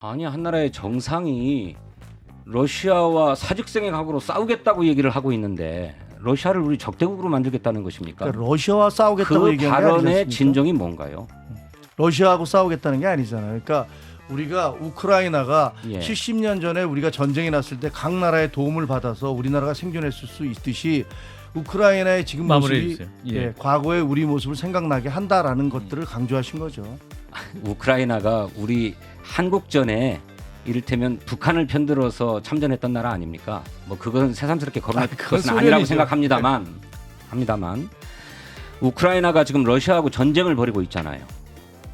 아니 한 나라의 정상이 러시아와 사직생의 각오로 싸우겠다고 얘기를 하고 있는데 러시아를 우리 적대국으로 만들겠다는 것입니까? 그러니까 러시아와 싸우겠다고 그 얘기한 게 발언의 아니겠습니까? 진정이 뭔가요? 러시아하고 싸우겠다는 게 아니잖아요. 그러니까 우리가 우크라이나가 예. 70년 전에 우리가 전쟁이 났을 때 각 나라의 도움을 받아서 우리나라가 생존했을 수 있듯이 우크라이나의 지금 마무리해 모습이 주세요. 예. 과거의 우리 모습을 생각나게 한다라는 것들을 강조하신 거죠. 우크라이나가 우리 한국전에 이를테면 북한을 편들어서 참전했던 나라 아닙니까? 뭐 그건 새삼스럽게 거론할 그건 것은 아니라고 소련이죠. 생각합니다만 우크라이나가 지금 러시아하고 전쟁을 벌이고 있잖아요.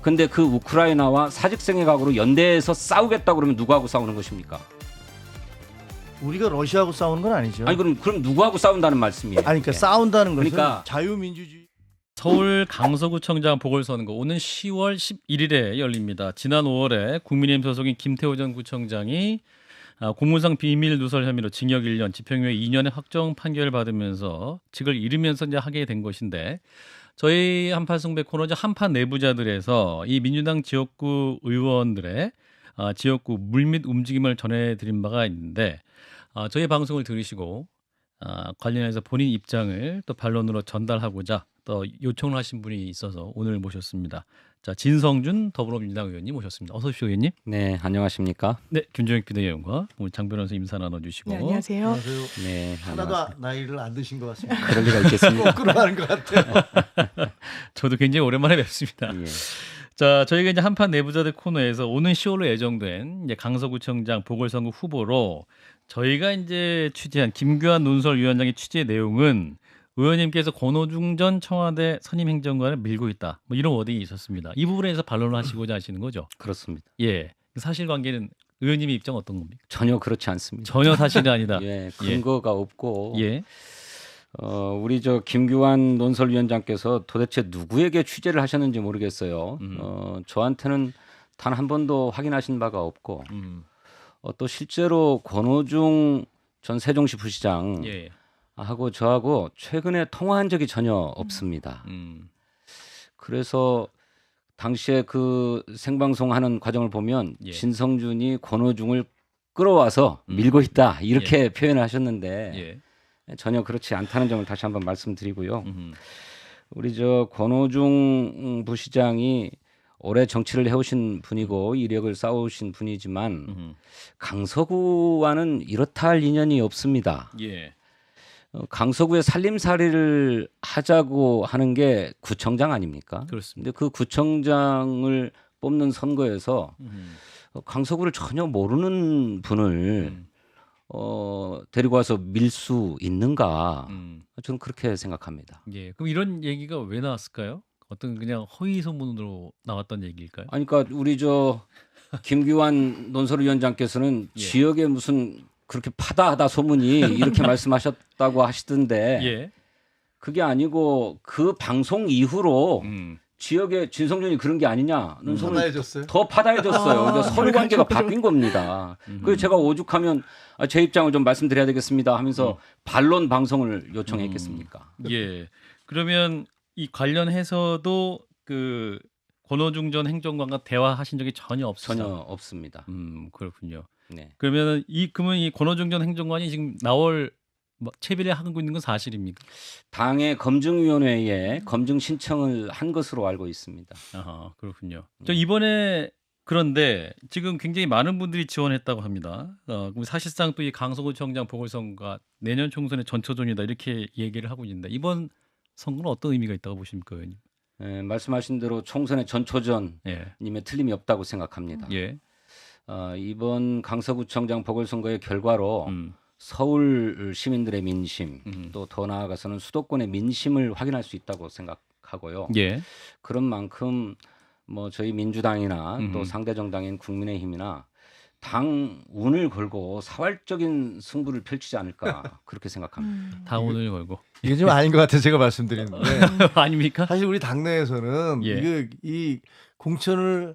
근데 그 우크라이나와 사직생의 각오로 연대해서 싸우겠다고 그러면 누구하고 싸우는 것입니까? 우리가 러시아하고 싸우는 건 아니죠. 아니 그럼 누구하고 싸운다는 말씀이에요? 아니, 그러니까 싸운다는 것은 그러니까 자유민주주의. 서울 강서구청장 보궐선거 오는 10월 11일에 열립니다. 지난 5월에 국민의힘 소속인 김태호 전 구청장이 공무상 비밀 누설 혐의로 징역 1년, 집행유예 2년의 확정 판결을 받으면서 직을 잃으면서 이제 하게 된 것인데 저희 한판 승배 코너죠. 한판 내부자들에서 이 민주당 지역구 의원들의 지역구 물밑 움직임을 전해드린 바가 있는데 저희 방송을 들으시고 관련해서 본인 입장을 또 반론으로 전달하고자 또 요청을 하신 분이 있어서 오늘 모셨습니다. 자, 진성준 더불어민주당 의원님 모셨습니다. 어서 오십시오, 의원님. 네, 안녕하십니까? 네, 김종혁 비대위원과 오늘 장 변호사 인사 나눠주시고. 네, 안녕하세요. 안녕하세요. 네, 하나도 나이를 안 드신 것 같습니다. 그럴 리가 있겠습니까? 거꾸로하는 것 같아요. 저도 굉장히 오랜만에 뵙습니다. 예. 자, 저희가 이제 한판 내부자들 코너에서 오는 10월로 예정된 이제 강서구청장 보궐선거 후보로 저희가 이제 취재한 김규환 논설위원장의 취재 내용은 의원님께서 권오중 전 청와대 선임행정관을 밀고 있다. 뭐 이런 워딩이 있었습니다. 이 부분에서 반론을 하시고자 하시는 거죠? 그렇습니다. 예. 사실관계는 의원님의 입장 어떤 겁니까? 전혀 그렇지 않습니다. 전혀 사실이 아니다. 예, 근거가 없고 예. 우리 저 김규환 논설위원장께서 도대체 누구에게 취재를 하셨는지 모르겠어요. 저한테는 단 한 번도 확인하신 바가 없고 또 실제로 권오중 전 세종시 부시장 예. 하고 저하고 최근에 통화한 적이 전혀 없습니다. 그래서 당시에 그 생방송하는 과정을 보면 예. 진성준이 권오중을 끌어와서 밀고 있다 이렇게 표현을 하셨는데 예. 전혀 그렇지 않다는 점을 다시 한번 말씀드리고요. 우리 저 권오중 부시장이 오래 정치를 해오신 분이고 이력을 쌓아오신 분이지만 강서구와는 이렇다 할 인연이 없습니다. 예. 강서구의 살림살이를 하자고 하는 게 구청장 아닙니까? 그렇습니다. 근데 그 구청장을 뽑는 선거에서 강서구를 전혀 모르는 분을 데리고 와서 밀 수 있는가? 저는 그렇게 생각합니다. 예. 그럼 이런 얘기가 왜 나왔을까요? 어떤 그냥 허위 소문으로 나왔던 얘기일까요? 아니, 그러니까 우리 저 김규환 논설위원장께서는 예. 지역에 무슨 그렇게 파다하다 소문이 이렇게 말씀하셨다고 하시던데 예. 그게 아니고 그 방송 이후로 지역에 진성준이 그런 게 아니냐는 소문이 받아해줬어요. 더 파다해졌어요. 그러니까 서로 관계가 바뀐 겁니다. 그래서 제가 오죽하면 제 입장을 좀 말씀드려야 되겠습니다 하면서 반론 방송을 요청했겠습니까? 예. 그러면 이 관련해서도 그 권오중 전 행정관과 대화하신 적이 전혀 없으시다. 전혀 없습니다. 그렇군요. 네. 그러면 이 권오중 전 행정관이 지금 나올 채비를 하고 있는 건 사실입니까? 당의 검증위원회에 검증 신청을 한 것으로 알고 있습니다. 아, 그렇군요. 저 이번에 그런데 지금 굉장히 많은 분들이 지원했다고 합니다. 그럼 사실상 또 이 강서구청장 보궐선거가 내년 총선의 전초전이다 이렇게 얘기를 하고 있는데 이번 선거는 어떤 의미가 있다고 보십니까, 의원님? 말씀하신 대로 총선의 전초전님의 예. 틀림이 없다고 생각합니다. 예. 이번 강서구청장 보궐선거의 결과로 서울 시민들의 민심 또 더 나아가서는 수도권의 민심을 확인할 수 있다고 생각하고요. 예. 그런 만큼 뭐 저희 민주당이나 또 상대 정당인 국민의힘이나 당 운을 걸고 사활적인 승부를 펼치지 않을까 그렇게 생각합니다. 당원을 걸고. 이게 좀 아닌 것 같아서 제가 말씀드리는데 아닙니까? 사실 우리 당내에서는 예. 이게 이 공천을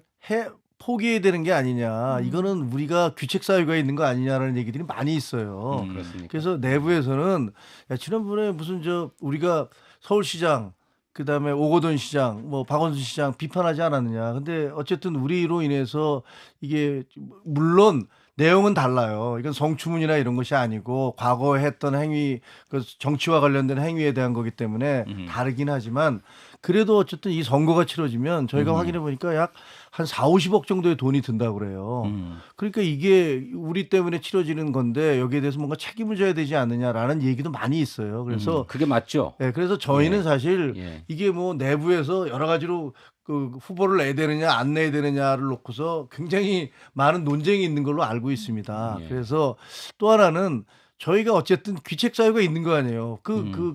포기해야 되는 게 아니냐. 이거는 우리가 규칙 사유가 있는 거 아니냐라는 얘기들이 많이 있어요. 그렇습니까? 그래서 내부에서는 야, 지난번에 무슨 우리가 서울시장 그다음에 오거돈 시장, 뭐 박원순 시장 비판하지 않았느냐. 근데 어쨌든 우리로 인해서 이게 물론 내용은 달라요. 이건 성추문이나 이런 것이 아니고 과거에 했던 행위, 그 정치와 관련된 행위에 대한 거기 때문에 다르긴 하지만 그래도 어쨌든 이 선거가 치러지면 저희가 확인해 보니까 약 한 4, 50억 정도의 돈이 든다고 그래요. 그러니까 이게 우리 때문에 치러지는 건데 여기에 대해서 뭔가 책임을 져야 되지 않느냐라는 얘기도 많이 있어요. 그래서 그게 맞죠. 네, 그래서 저희는 예. 사실 예. 이게 뭐 내부에서 여러 가지로 그 후보를 내야 되느냐 안 내야 되느냐를 놓고서 굉장히 많은 논쟁이 있는 걸로 알고 있습니다. 예. 그래서 또 하나는 저희가 어쨌든 귀책 사유가 있는 거 아니에요.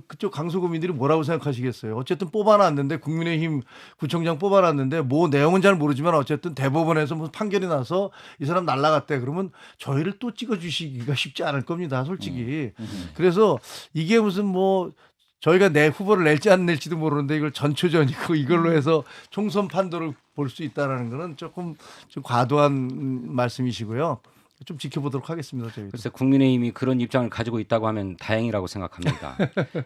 그쪽 강서구민들이 뭐라고 생각하시겠어요? 어쨌든 뽑아놨는데 국민의힘 구청장 뽑아놨는데 뭐 내용은 잘 모르지만 어쨌든 대법원에서 무슨 판결이 나서 이 사람 날라갔대. 그러면 저희를 또 찍어주시기가 쉽지 않을 겁니다. 솔직히. 그래서 이게 무슨 뭐 저희가 내 후보를 낼지 안 낼지도 모르는데 이걸 전초전이고 이걸로 해서 총선 판도를 볼 수 있다라는 거는 조금 좀 과도한 말씀이시고요. 좀 지켜보도록 하겠습니다. 저희도. 글쎄 국민의힘이 그런 입장을 가지고 있다고 하면 다행이라고 생각합니다.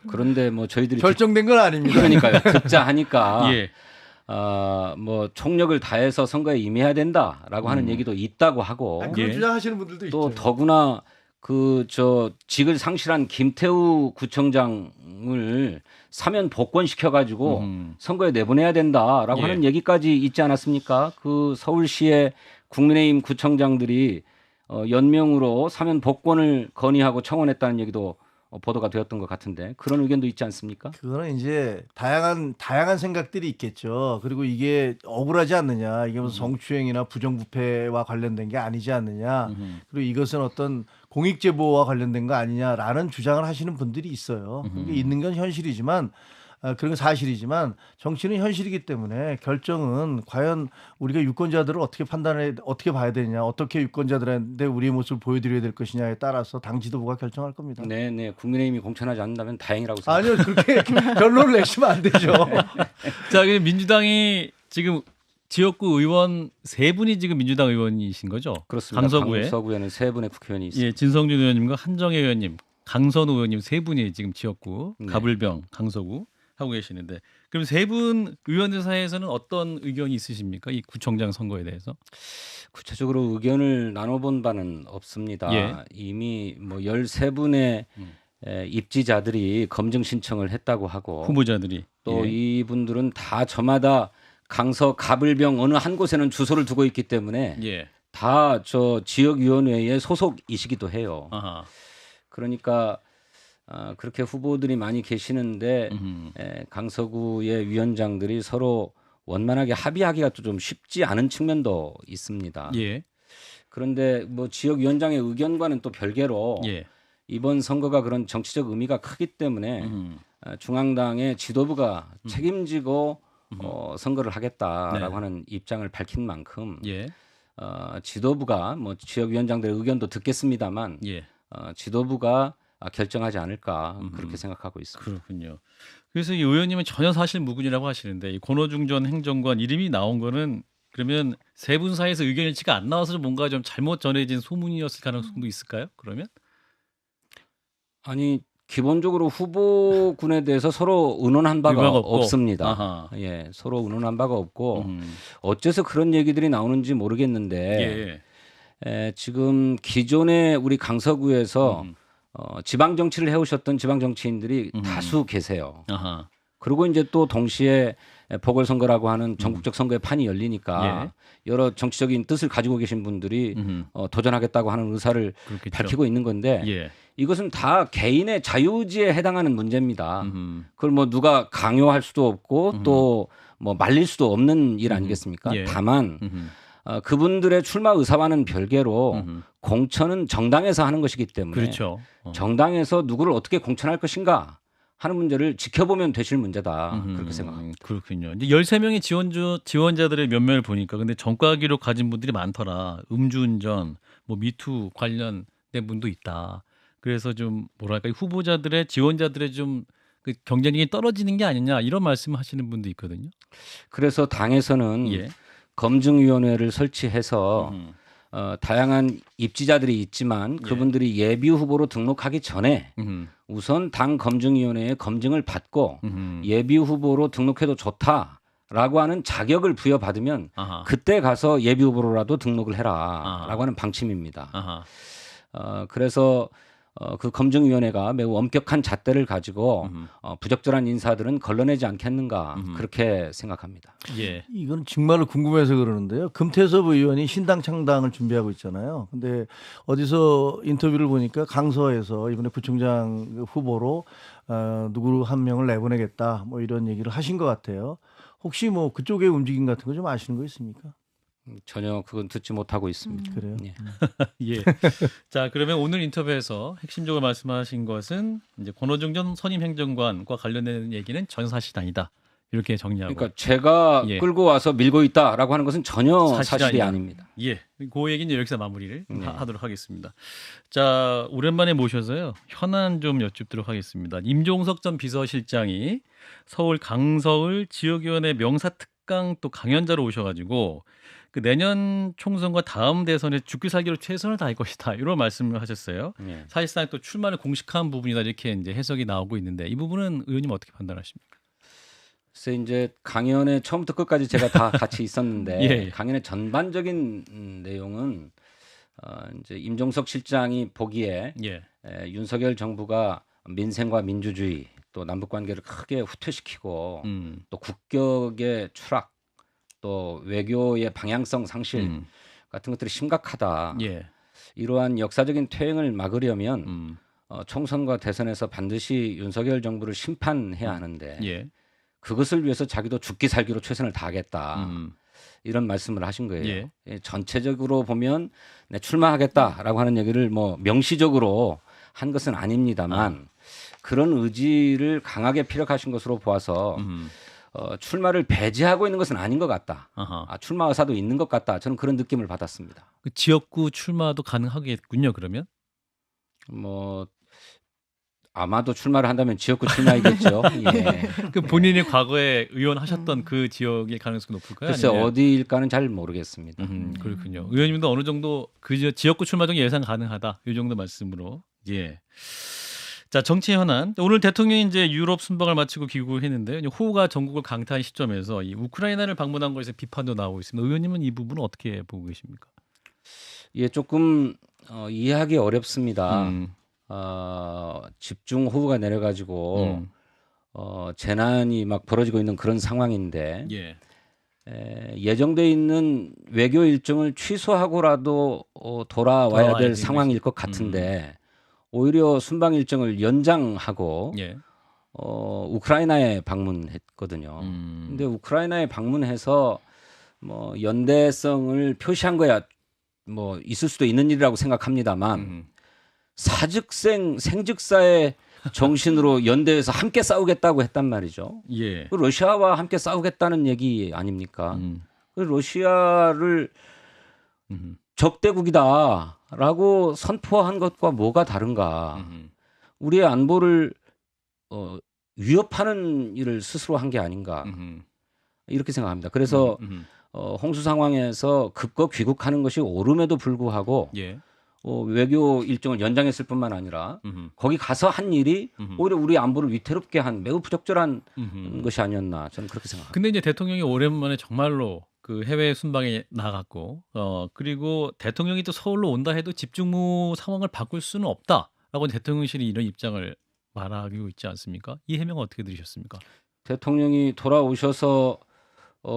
그런데 뭐 저희들이 결정된 건 아닙니다. 그러니까요. 듣자 하니까 예. 뭐 총력을 다해서 선거에 임해야 된다라고 하는 얘기도 있다고 하고 아니, 그런 예. 주장하시는 분들도 또 있죠. 더구나 그 직을 상실한 김태우 구청장을 사면 복권시켜 가지고 선거에 내보내야 된다라고 예. 하는 얘기까지 있지 않았습니까? 그 서울시의 국민의힘 구청장들이 연명으로 사면 복권을 건의하고 청원했다는 얘기도 보도가 되었던 것 같은데 그런 의견도 있지 않습니까? 그거는 이제 다양한 생각들이 있겠죠. 그리고 이게 억울하지 않느냐. 이게 무슨 성추행이나 부정부패와 관련된 게 아니지 않느냐. 그리고 이것은 어떤 공익제보와 관련된 거 아니냐라는 주장을 하시는 분들이 있어요. 그게 있는 건 현실이지만 그런 건 사실이지만 정치는 현실이기 때문에 결정은 과연 우리가 유권자들을 어떻게 봐야 되느냐, 어떻게 유권자들한테 우리의 모습을 보여드려야 될 것이냐에 따라서 당 지도부가 결정할 겁니다. 네, 국민의힘이 공천하지 않는다면 다행이라고 생각합니다. 아니요, 그렇게 결론을 내시면 안 되죠. 자, 그럼 민주당이 지금 지역구 의원 3분이 지금 민주당 의원이신 거죠? 그렇습니다. 강서구에. 강서구에는 3분의 국회의원이 있습니다. 예, 진성준 의원님과 한정혜 의원님, 강선우 의원님 3분이 지금 지역구 네. 가불병, 강서구 하고 계시는데 그럼 3분 의원들 사이에서는 어떤 의견이 있으십니까? 이 구청장 선거에 대해서? 구체적으로 의견을 나눠본 바는 없습니다. 예. 이미 뭐 13분의 입지자들이 검증 신청을 했다고 하고 후보자들이 또 예. 이분들은 다 저마다 강서 가불병 어느 한 곳에는 주소를 두고 있기 때문에 예. 다 저 지역위원회의 소속이시기도 해요. 아하. 그러니까 그렇게 후보들이 많이 계시는데 강서구의 위원장들이 서로 원만하게 합의하기가 또 좀 쉽지 않은 측면도 있습니다. 예. 그런데 뭐 지역위원장의 의견과는 또 별개로 예. 이번 선거가 그런 정치적 의미가 크기 때문에 중앙당의 지도부가 책임지고 선거를 하겠다라고 네. 하는 입장을 밝힌 만큼 예. 지도부가 뭐 지역위원장들의 의견도 듣겠습니다만 예. 지도부가 결정하지 않을까 그렇게 생각하고 있습니다. 그렇군요. 그래서 이 의원님은 전혀 사실 무근이라고 하시는데 이 권오중 전 행정관 이름이 나온 거는 그러면 3분 사이에서 의견 일치가 안 나와서 좀 뭔가 좀 잘못 전해진 소문이었을 가능성도 있을까요? 그러면? 아니 기본적으로 후보군에 대해서 서로 의논한 바가 의견가 없고. 없습니다. 아하. 예, 서로 의논한 바가 없고 어째서 그런 얘기들이 나오는지 모르겠는데 지금 기존에 우리 강서구에서 지방 정치를 해오셨던 지방 정치인들이 다수 계세요. 아하. 그리고 이제 또 동시에 보궐선거라고 하는 전국적 선거의 판이 열리니까 여러 정치적인 뜻을 가지고 계신 분들이 도전하겠다고 하는 의사를 그렇겠죠. 밝히고 있는 건데 예. 이것은 다 개인의 자유의지에 해당하는 문제입니다. 그걸 뭐 누가 강요할 수도 없고 또 뭐 말릴 수도 없는 일 아니겠습니까? 예. 다만 그분들의 출마 의사와는 별개로 공천은 정당에서 하는 것이기 때문에 그렇죠. 정당에서 누구를 어떻게 공천할 것인가 하는 문제를 지켜보면 되실 문제다. 그렇게 생각합니다. 그렇군요. 이제 13명의 지원자들의 면면을 보니까 근데 전과 기록 가진 분들이 많더라. 음주운전, 뭐 미투 관련된 분도 있다. 그래서 좀 뭐랄까 이 후보자들의 지원자들의 좀 그 경쟁력이 떨어지는 게 아니냐 이런 말씀하시는 분도 있거든요. 그래서 당에서는 예. 검증위원회를 설치해서 다양한 입지자들이 있지만 그분들이 예비 후보로 등록하기 전에 우선 당 검증위원회의 검증을 받고 예비 후보로 등록해도 좋다라고 하는 자격을 부여받으면 아하. 그때 가서 예비 후보로라도 등록을 해라라고 아하. 하는 방침입니다. 아하. 그래서 그 검증위원회가 매우 엄격한 잣대를 가지고 부적절한 인사들은 걸러내지 않겠는가 그렇게 생각합니다. 예. 이건 정말로 궁금해서 그러는데요. 금태섭 의원이 신당 창당을 준비하고 있잖아요. 근데 어디서 인터뷰를 보니까 강서에서 이번에 부총장 후보로 누구 한 명을 내보내겠다 뭐 이런 얘기를 하신 것 같아요. 혹시 뭐 그쪽의 움직임 같은 거 좀 아시는 거 있습니까? 전혀 그건 듣지 못하고 있습니다. 그래요? 예. 예. 자, 그러면 오늘 인터뷰에서 핵심적으로 말씀하신 것은 이제 권오중 전 선임 행정관과 관련된 얘기는 전사실이 아니다. 이렇게 정리하고. 그러니까 제가 예. 끌고 와서 밀고 있다라고 하는 것은 전혀 사실이 사실이 아니다. 아닙니다. 예. 그 얘기는 여기서 마무리를 네. 하도록 하겠습니다. 자, 오랜만에 모셔서요. 현안 좀 여쭙도록 하겠습니다. 임종석 전 비서실장이 서울 강서울 지역위원회 명사특강 또 강연자로 오셔가지고 그 내년 총선과 다음 대선에 죽기 살기로 최선을 다할 것이다 이런 말씀을 하셨어요. 예. 사실상 또 출마를 공식한 부분이다 이렇게 이제 해석이 나오고 있는데 이 부분은 의원님 어떻게 판단하십니까? 그래서 이제 강연의 처음부터 끝까지 제가 다 같이 있었는데 예. 강연의 전반적인 내용은 이제 임종석 실장이 보기에 예. 윤석열 정부가 민생과 민주주의 또 남북 관계를 크게 후퇴시키고 또 국격의 추락 또 외교의 방향성 상실 같은 것들이 심각하다. 예. 이러한 역사적인 퇴행을 막으려면 총선과 대선에서 반드시 윤석열 정부를 심판해야 하는데 예. 그것을 위해서 자기도 죽기 살기로 최선을 다하겠다. 이런 말씀을 하신 거예요. 예. 예, 전체적으로 보면 네, 출마하겠다라고 하는 얘기를 뭐 명시적으로 한 것은 아닙니다만 그런 의지를 강하게 피력하신 것으로 보아서 출마를 배제하고 있는 것은 아닌 것 같다. 출마 의사도 있는 것 같다. 저는 그런 느낌을 받았습니다. 그 지역구 출마도 가능하겠군요. 그러면 뭐 아마도 출마를 한다면 지역구 출마이겠죠. 예. 그 본인이 과거에 의원 하셨던 그 지역의 가능성이 높을까요? 글쎄 아니면? 어디일까는 잘 모르겠습니다. 그렇군요. 의원님도 어느 정도 그 지역구 출마 중 예상 가능하다. 이 정도 말씀으로. 예. 자, 정치 현안. 오늘 대통령이 이제 유럽 순방을 마치고 귀국했는데요. 호우가 전국을 강타한 시점에서 이 우크라이나를 방문한 것에 비판도 나오고 있습니다. 의원님은 이 부분은 어떻게 보고 계십니까? 예, 조금 이해하기 어렵습니다. 집중 호우가 내려가지고 재난이 막 벌어지고 있는 그런 상황인데 예. 예정돼 있는 외교 일정을 취소하고라도 돌아와야 될 상황일 것 같은데 오히려 순방 일정을 연장하고 예. 우크라이나에 방문했거든요. 근데 우크라이나에 방문해서 뭐 연대성을 표시한 거야 뭐 있을 수도 있는 일이라고 생각합니다만 생즉사의 정신으로 연대해서 함께 싸우겠다고 했단 말이죠. 예. 그 러시아와 함께 싸우겠다는 얘기 아닙니까? 그 러시아를 적대국이다라고 선포한 것과 뭐가 다른가? 우리의 안보를 위협하는 일을 스스로 한 게 아닌가? 이렇게 생각합니다. 그래서 홍수 상황에서 급거 귀국하는 것이 옳음에도 불구하고 예. 외교 일정을 연장했을 뿐만 아니라 거기 가서 한 일이 오히려 우리 안보를 위태롭게 한 매우 부적절한 것이 아니었나 저는 그렇게 생각합니다. 근데 이제 대통령이 오랜만에 정말로 그 해외 순방에 나갔고 그리고 대통령이 또 서울로 온다 해도 집중무 상황을 바꿀 수는 없다라고 대통령실이 이런 입장을 말하고 있지 않습니까? 이 해명은 어떻게 들으셨습니까? 대통령이 돌아오셔서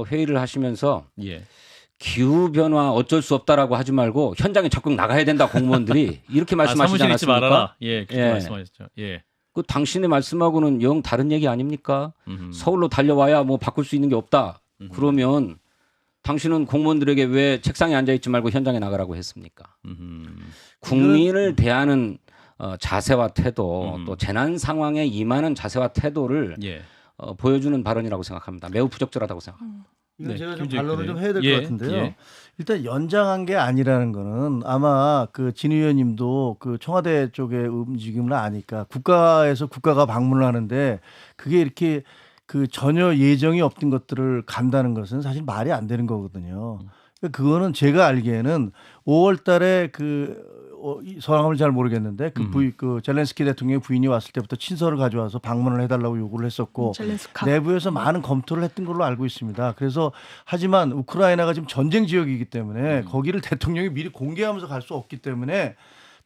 회의를 하시면서 예. 기후 변화 어쩔 수 없다라고 하지 말고 현장에 적극 나가야 된다 공무원들이 이렇게 말씀하시지 사무실 있지 않았습니까? 말아라. 예, 그렇게 예. 말씀하셨죠. 예. 그 당신의 말씀하고는 영 다른 얘기 아닙니까? 서울로 달려와야 뭐 바꿀 수 있는 게 없다. 그러면 당신은 공무원들에게 왜 책상에 앉아 있지 말고 현장에 나가라고 했습니까? 국민을 대하는 자세와 태도 또 재난 상황에 임하는 자세와 태도를 예. 보여주는 발언이라고 생각합니다. 매우 부적절하다고 생각합니다. 이건 네, 제가 좀 김재익 반론을 좀 해야 될 것 예, 같은데요. 예. 일단 연장한 게 아니라는 거는 아마 그 진 의원님도 그 청와대 쪽의 움직임을 아니까 국가가 방문을 하는데 그게 이렇게 그 전혀 예정이 없던 것들을 간다는 것은 사실 말이 안 되는 거거든요. 그거는 제가 알기에는 5월달에 이 성함을 잘 모르겠는데 그 젤렌스키 대통령의 부인이 왔을 때부터 친서를 가져와서 방문을 해달라고 요구를 했었고 젤렌스카. 내부에서 많은 검토를 했던 걸로 알고 있습니다. 그래서 하지만 우크라이나가 지금 전쟁 지역이기 때문에 거기를 대통령이 미리 공개하면서 갈 수 없기 때문에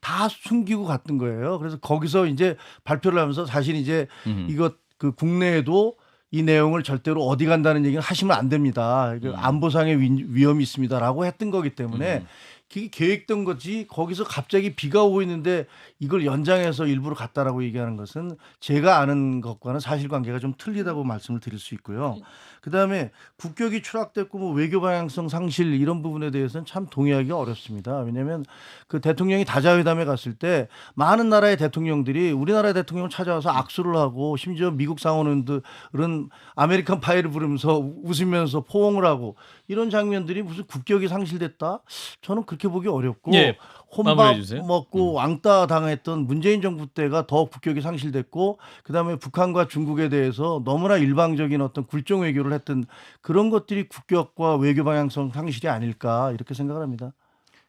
다 숨기고 갔던 거예요. 그래서 거기서 이제 발표를 하면서 사실 이제 이것 그 국내에도 이 내용을 절대로 어디 간다는 얘기는 하시면 안 됩니다. 안보상의 위험이 있습니다라고 했던 거기 때문에 그게 계획된 거지 거기서 갑자기 비가 오고 있는데 이걸 연장해서 일부러 갔다라고 얘기하는 것은 제가 아는 것과는 사실관계가 좀 틀리다고 말씀을 드릴 수 있고요. 그다음에 국격이 추락됐고 뭐 외교 방향성 상실 이런 부분에 대해서는 참 동의하기가 어렵습니다. 왜냐하면 그 대통령이 다자회담에 갔을 때 많은 나라의 대통령들이 우리나라의 대통령을 찾아와서 악수를 하고 심지어 미국 상원의원들은 아메리칸 파이를 부르면서 웃으면서 포옹을 하고 이런 장면들이 무슨 국격이 상실됐다? 저는 그렇게 보기 어렵고 예, 혼밥 마무리해 주세요. 먹고 왕따 당했던 문재인 정부 때가 더 국격이 상실됐고 그다음에 북한과 중국에 대해서 너무나 일방적인 어떤 굴종 외교를 했던 그런 것들이 국격과 외교 방향성 상실이 아닐까 이렇게 생각을 합니다.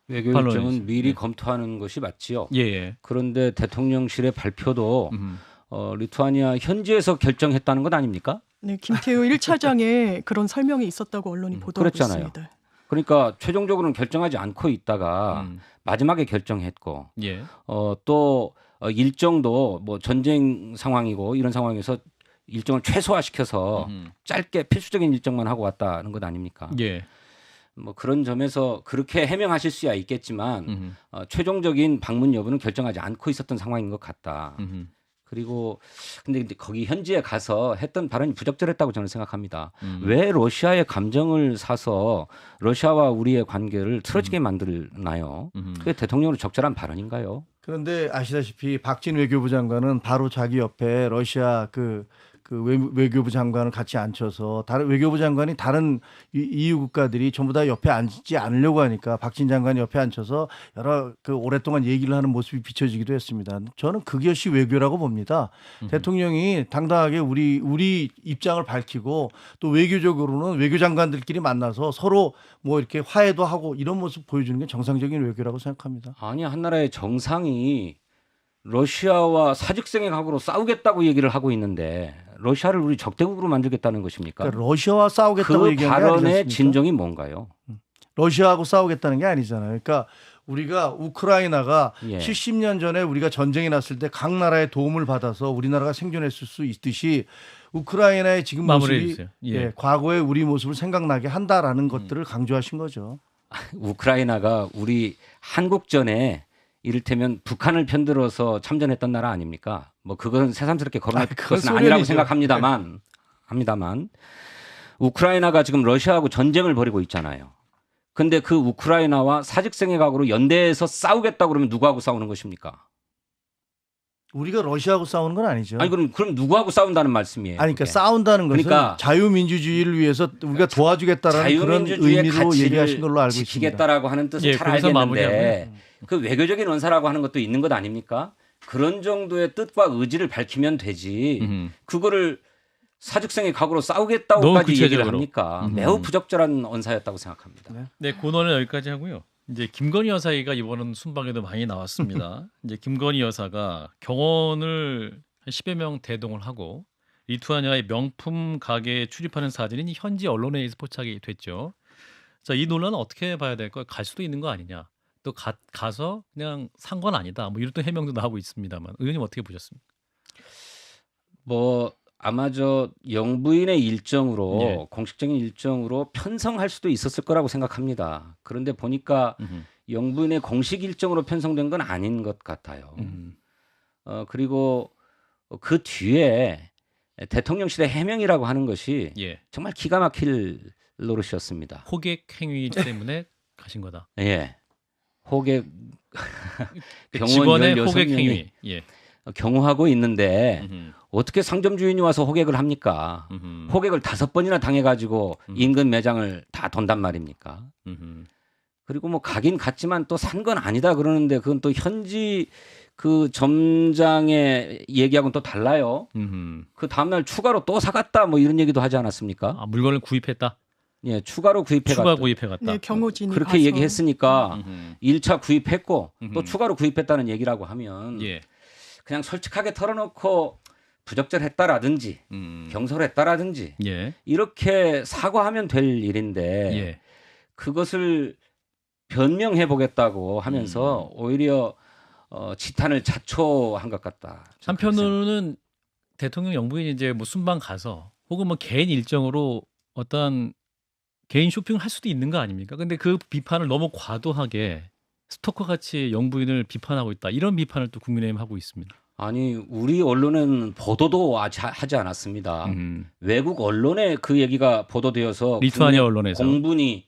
외교 반론이죠. 일정은 미리 예. 검토하는 것이 맞지요. 예. 그런데 대통령실의 발표도 리투아니아 현지에서 결정했다는 것 아닙니까? 네, 김태우 1차장에 그런 설명이 있었다고 언론이 보도하고 그랬잖아요. 있습니다. 그러니까 최종적으로는 결정하지 않고 있다가 마지막에 결정했고 예. 또 일정도 뭐 전쟁 상황이고 이런 상황에서 일정을 최소화시켜서 짧게 필수적인 일정만 하고 왔다는 것 아닙니까? 예. 뭐 그런 점에서 그렇게 해명하실 수야 있겠지만 최종적인 방문 여부는 결정하지 않고 있었던 상황인 것 같다. 그리고 근데 거기 현지에 가서 했던 발언이 부적절했다고 저는 생각합니다. 왜 러시아의 감정을 사서 러시아와 우리의 관계를 틀어지게 만들나요? 그게 대통령으로 적절한 발언인가요? 그런데 아시다시피 박진 외교부 장관은 바로 자기 옆에 러시아 그 외교부 장관을 같이 앉혀서 다른 외교부 장관이 다른 EU 국가들이 전부 다 옆에 앉지 않으려고 하니까 박진 장관이 옆에 앉혀서 여러 오랫동안 얘기를 하는 모습이 비춰지기도 했습니다. 저는 그것이 외교라고 봅니다. 대통령이 당당하게 우리 입장을 밝히고 또 외교적으로는 외교 장관들끼리 만나서 서로 뭐 이렇게 화해도 하고 이런 모습 보여주는 게 정상적인 외교라고 생각합니다. 아니 한 나라의 정상이 러시아와 사직생의 각오로 싸우겠다고 얘기를 하고 있는데 러시아를 우리 적대국으로 만들겠다는 것입니까? 그러니까 러시아와 싸우겠다고 그 얘기한 게 아니지 발언의 않습니까? 진정이 뭔가요? 러시아하고 싸우겠다는 게 아니잖아요. 그러니까 우리가 우크라이나가 예. 70년 전에 우리가 전쟁이 났을 때 각 나라의 도움을 받아서 우리나라가 생존했을 수 있듯이 우크라이나의 지금 마무리해 모습이 주세요. 예, 과거의 우리 모습을 생각나게 한다라는 것들을 강조하신 거죠. 우크라이나가 우리 한국전에 이를테면 북한을 편들어서 참전했던 나라 아닙니까? 뭐 그건 새삼스럽게 거론할 그건 것은 아니라고 소련이죠. 합니다만 우크라이나가 지금 러시아하고 전쟁을 벌이고 있잖아요. 근데 그 우크라이나와 사직생의 각오로 연대해서 싸우겠다고 그러면 누구하고 싸우는 것입니까? 우리가 러시아하고 싸우는 건 아니죠. 아니 그럼 누구하고 싸운다는 말씀이에요? 아니, 그러니까 그게? 싸운다는 것은 그러니까 자유민주주의를 위해서 우리가 도와주겠다라는 그런 자유민주주의의 의미로 가치를 얘기하신 걸로 알고 있습니다. 지키겠다라고 하는 뜻은 예, 잘 거기서 알겠는데 마무리하고요. 그 외교적인 원사라고 하는 것도 있는 것 아닙니까? 그런 정도의 뜻과 의지를 밝히면 되지. 그거를 사직생의 각오로 너무 싸우겠다고까지 얘기를 구체적으로. 합니까? 매우 부적절한 언사였다고 생각합니다. 네, 고논은 여기까지 하고요. 이제 김건희 여사가 이번은 순방에도 많이 나왔습니다. 이제 김건희 여사가 경원을 한 10여 명 대동을 하고 리투아니아의 명품 가게에 출입하는 사진이 현지 언론에 의해서 포착이 됐죠. 자, 이 논란은 어떻게 봐야 될까요? 갈 수도 있는 거 아니냐? 또 가서 그냥 산 건 아니다. 뭐 이런 또 해명도 나오고 있습니다만 의원님 어떻게 보셨습니까? 뭐 아마 저 영부인의 일정으로 예. 공식적인 일정으로 편성할 수도 있었을 거라고 생각합니다. 그런데 보니까 영부인의 공식 일정으로 편성된 건 아닌 것 같아요. 그리고 그 뒤에 대통령실의 해명이라고 하는 것이 예. 정말 기가 막힐 노릇이었습니다. 호객 행위 때문에 가신 거다. 예, 호객 직원의 경호원 호객 16명이 행위. 예. 경호하고 있는데 어떻게 상점 주인이 와서 호객을 합니까? 호객을 5번이나 당해가지고 인근 매장을 다 돈단 말입니까? 그리고 뭐 가긴 갔지만 또 산 건 아니다 그러는데 그건 또 현지 그 점장의 얘기하고는 또 달라요. 그 다음날 추가로 또 사갔다 뭐 이런 얘기도 하지 않았습니까? 아, 물건을 구입했다. 예, 추가로 구입해 추가 갔다. 구입해 갔다. 네, 경호진이 그렇게 가서. 얘기했으니까 1차 구입했고 또 음흠. 추가로 구입했다는 얘기라고 하면 예. 그냥 솔직하게 털어놓고 부적절했다라든지 경솔했다라든지 예. 이렇게 사과하면 될 일인데 예. 그것을 변명해 보겠다고 하면서 오히려 지탄을 자초한 것 같다. 한편으로는 대통령 영부인이 이제 뭐 순방 가서 혹은 뭐 개인 일정으로 어떤 개인 쇼핑을 할 수도 있는 거 아닙니까? 근데 그 비판을 너무 과도하게 스토커 같이 영부인을 비판하고 있다. 이런 비판을 또 국민의힘 하고 있습니다. 아니 우리 언론은 보도도 아직 하지 않았습니다. 외국 언론에 그 얘기가 보도되어서 리투아니아 언론에서. 공분이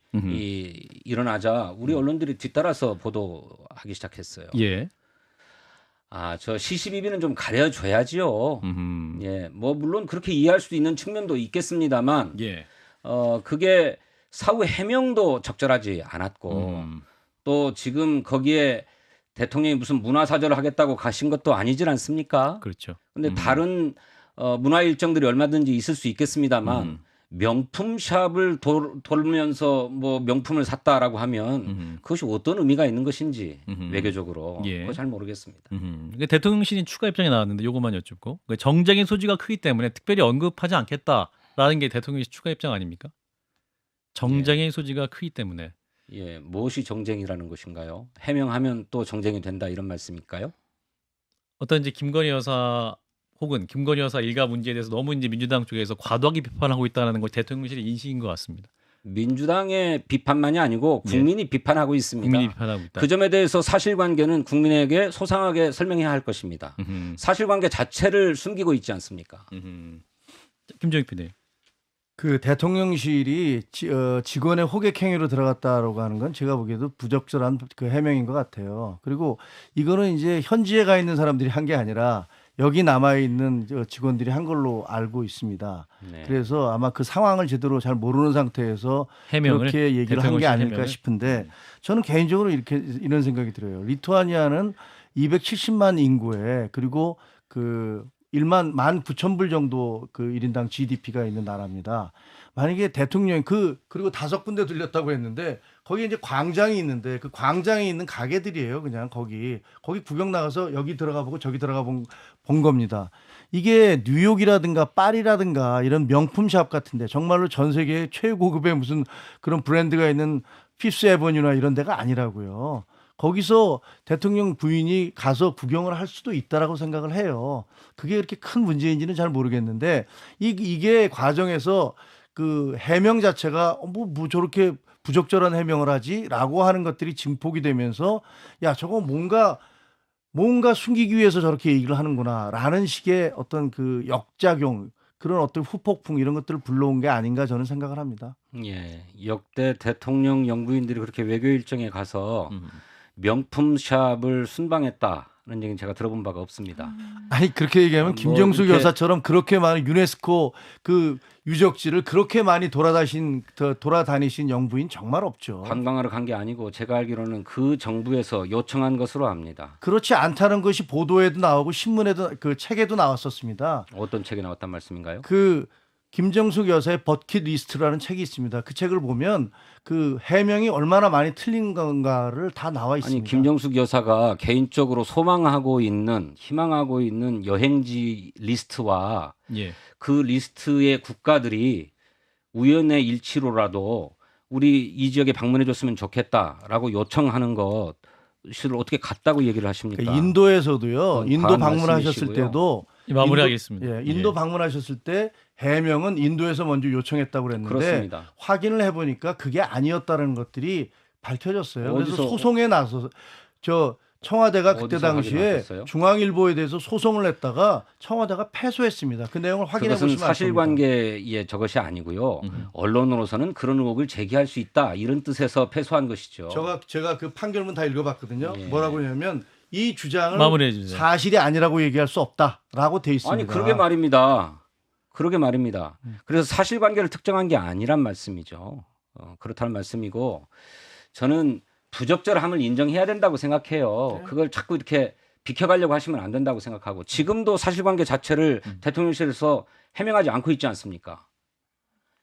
일어나자 우리 언론들이 뒤따라서 보도하기 시작했어요. 예. 아, 저 시시비비는 좀 가려줘야지요. 예, 뭐 물론 그렇게 이해할 수도 있는 측면도 있겠습니다만, 예. 그게 사후 해명도 적절하지 않았고, 또 지금 거기에 대통령이 무슨 문화사절을 하겠다고 가신 것도 아니질 않습니까? 그렇죠. 근데 다른 문화 일정들이 얼마든지 있을 수 있겠습니다만 명품 샵을 돌면서 뭐 명품을 샀다라고 하면 그것이 어떤 의미가 있는 것인지 외교적으로 예. 그거 잘 모르겠습니다. 그러니까 대통령실이 추가 입장이 나왔는데 요것만 여쭙고 그러니까 정쟁의 소지가 크기 때문에 특별히 언급하지 않겠다라는 게 대통령실 추가 입장 아닙니까? 정쟁의 소지가 크기 때문에. 예, 무엇이 정쟁이라는 것인가요? 해명하면 또 정쟁이 된다 이런 말씀일까요? 어떤 이제 김건희 여사 혹은 김건희 여사 일가 문제에 대해서 너무 이제 민주당 쪽에서 과도하게 비판하고 있다는 걸 대통령실의 인식인 것 같습니다. 민주당의 비판만이 아니고 국민이 비판하고 있습니다. 국민이 비판하고 있다. 그 점에 대해서 사실관계는 국민에게 소상하게 설명해야 할 것입니다. 사실관계 자체를 숨기고 있지 않습니까? 김정익 PD. 그 대통령실이 직원의 호객 행위로 들어갔다라고 하는 건 제가 보기에도 부적절한 그 해명인 것 같아요. 그리고 이거는 이제 현지에 가 있는 사람들이 한 게 아니라 여기 남아 있는 직원들이 한 걸로 알고 있습니다. 네. 그래서 아마 그 상황을 제대로 잘 모르는 상태에서 해명을 그렇게 얘기를 한 게 대통령실 아닐까 해명을? 싶은데 저는 개인적으로 이런 생각이 들어요. 리투아니아는 270만 인구에 그리고 그 19,000불 정도 그 1인당 GDP가 있는 나라입니다. 만약에 대통령이 그리고 5군데 들렸다고 했는데 거기 이제 광장이 있는데 그 광장에 있는 가게들이에요. 그냥 거기 구경 나가서 여기 들어가 보고 저기 들어가 본 겁니다. 이게 뉴욕이라든가 파리라든가 이런 명품샵 같은데 정말로 전 세계 최고급의 무슨 그런 브랜드가 있는 피프스 에버뉴나 이런 데가 아니라고요. 거기서 대통령 부인이 가서 구경을 할 수도 있다라고 생각을 해요. 그게 그렇게 큰 문제인지는 잘 모르겠는데 이게 과정에서 그 해명 자체가 뭐 저렇게 부적절한 해명을 하지라고 하는 것들이 증폭이 되면서 야 저거 뭔가 숨기기 위해서 저렇게 얘기를 하는구나라는 식의 어떤 그 역작용 그런 어떤 후폭풍 이런 것들을 불러온 게 아닌가 저는 생각을 합니다. 예, 역대 대통령 영부인들이 그렇게 외교 일정에 가서 명품 샵을 순방했다는 얘기는 제가 들어본 바가 없습니다. 아니 그렇게 얘기하면 뭐 김정숙 이렇게- 여사처럼 그렇게 많은 유네스코 그 유적지를 그렇게 많이 돌아다니신 영부인 정말 없죠. 관광하러 간 게 아니고 제가 알기로는 그 정부에서 요청한 것으로 압니다. 그렇지 않다는 것이 보도에도 나오고 신문에도 그 책에도 나왔었습니다. 어떤 책이 나왔단 말씀인가요? 그 김정숙 여사의 버킷리스트라는 책이 있습니다. 그 책을 보면 그 해명이 얼마나 많이 틀린 건가를 다 나와 있습니다. 아니 김정숙 여사가 개인적으로 소망하고 있는 희망하고 있는 여행지 리스트와 예. 그 리스트의 국가들이 우연의 일치로라도 우리 이 지역에 방문해 줬으면 좋겠다라고 요청하는 것을 어떻게 같다고 얘기를 하십니까? 그러니까 인도에서도요. 그건 인도 과한 방문하셨을 말씀이시고요. 때도 마무리하겠습니다. 인도 방문하셨을 때 해명은 인도에서 먼저 요청했다고 그랬는데 그렇습니다. 확인을 해보니까 그게 아니었다는 것들이 밝혀졌어요. 그래서 어디서- 소송에 나서 청와대가 그때 어디서 당시에 확인하셨어요? 중앙일보에 대해서 소송을 냈다가 청와대가 패소했습니다. 그 내용을 확인해 그것은 보시면 알 겁니다. 사실관계의 저것이 아니고요. 언론으로서는 그런 의혹을 제기할 수 있다 이런 뜻에서 패소한 것이죠. 제가 그 판결문 다 읽어봤거든요. 예. 뭐라고 하냐면 이 주장을 마무리해 주세요. 사실이 아니라고 얘기할 수 없다라고 돼 있습니다. 아니 그러게 말입니다. 그러게 말입니다. 그래서 사실관계를 특정한 게 아니란 말씀이죠. 그렇다는 말씀이고 저는 부적절함을 인정해야 된다고 생각해요. 네. 그걸 자꾸 이렇게 비켜가려고 하시면 안 된다고 생각하고 지금도 사실관계 자체를 대통령실에서 해명하지 않고 있지 않습니까?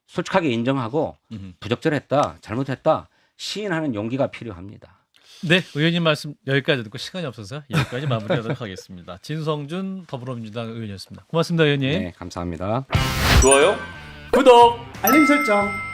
솔직하게 인정하고 부적절했다, 잘못했다 시인하는 용기가 필요합니다. 네, 의원님 말씀 여기까지 듣고 시간이 없어서 여기까지 마무리하도록 하겠습니다. 진성준 더불어민주당 의원이었습니다. 고맙습니다, 의원님. 네, 감사합니다. 좋아요, 구독. 알림 설정.